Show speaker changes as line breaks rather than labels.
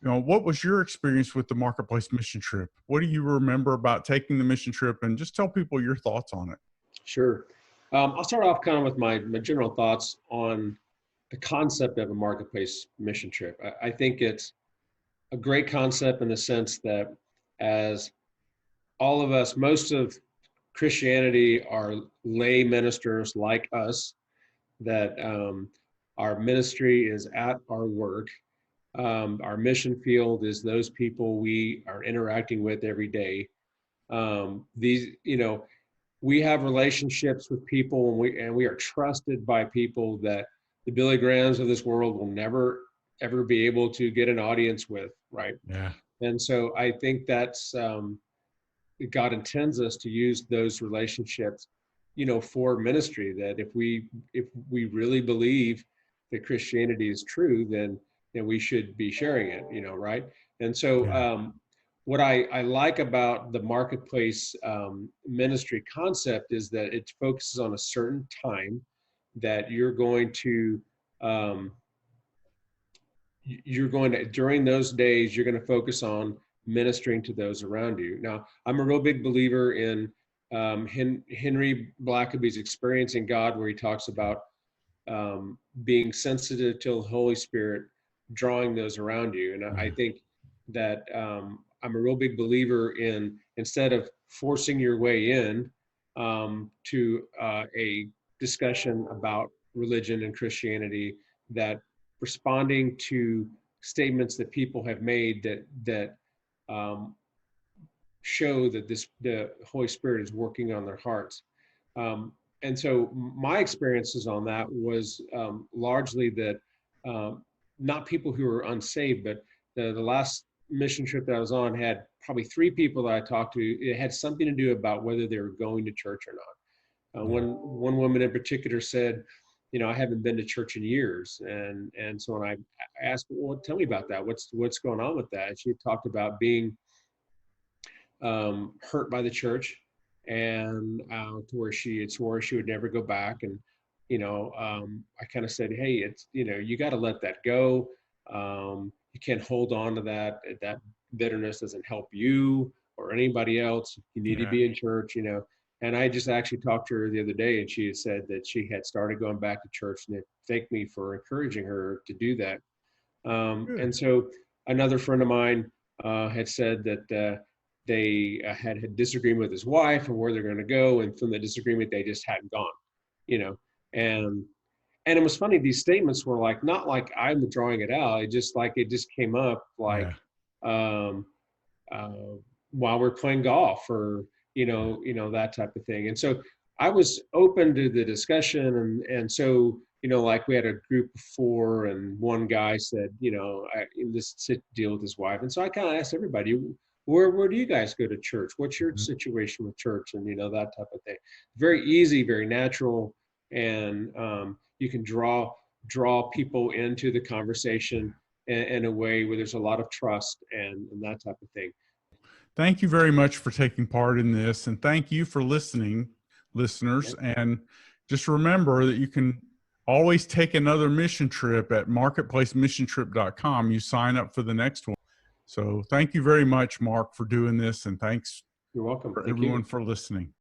What was your experience with the Marketplace mission trip? What do you remember about taking the mission trip, and just tell people your thoughts on it?
Sure. I'll start off kind of with my general thoughts on the concept of a marketplace mission trip. I think it's a great concept in the sense that as all of us, most of Christianity are lay ministers like us, that our ministry is at our work. Our mission field is those people we are interacting with every day. We have relationships with people, and we are trusted by people that the Billy Grahams of this world will never ever be able to get an audience with, right?
Yeah.
And so I think that's God intends us to use those relationships, for ministry. That if we really believe that Christianity is true, then we should be sharing it, right? And so
Yeah.
what I like about the marketplace ministry concept is that it focuses on a certain time that during those days, you're going to focus on ministering to those around you. Now, I'm a real big believer in Henry Blackaby's experience in God, where he talks about being sensitive to the Holy Spirit drawing those around you. And I think that I'm a real big believer in, instead of forcing your way in to a discussion about religion and Christianity, that responding to statements that people have made that show that the Holy Spirit is working on their hearts. And so my experiences on that was largely that not people who were unsaved, but the last mission trip that I was on had probably 3 people that I talked to. It had something to do about whether they were going to church or not. One woman in particular said, I haven't been to church in years. And so when I asked, well, tell me about that. What's going on with that? And she talked about being hurt by the church, and to where she had swore she would never go back. And, I kind of said, hey, it's, you got to let that go. You can't hold on to that. That bitterness doesn't help you or anybody else. You need to be in church, And I just actually talked to her the other day, and she had said that she had started going back to church, and they thanked me for encouraging her to do that. And so another friend of mine had said that they had a disagreement with his wife and where they're going to go. And from the disagreement, they just hadn't gone, And it was funny, these statements were like, not like I'm drawing it out. It just came up like while we're playing golf, or, that type of thing. And so I was open to the discussion. And so, like we had a group of 4, and one guy said, deal with his wife. And so I kind of asked everybody, where do you guys go to church? What's your situation with church? And, that type of thing. Very easy, very natural. And you can draw people into the conversation in a way where there's a lot of trust and that type of thing.
Thank you very much for taking part in this. And thank you for listening, listeners. And just remember that you can always take another mission trip at marketplacemissiontrip.com. You sign up for the next one. So thank you very much, Mark, for doing this. And thanks.
You're welcome.
For everyone for listening.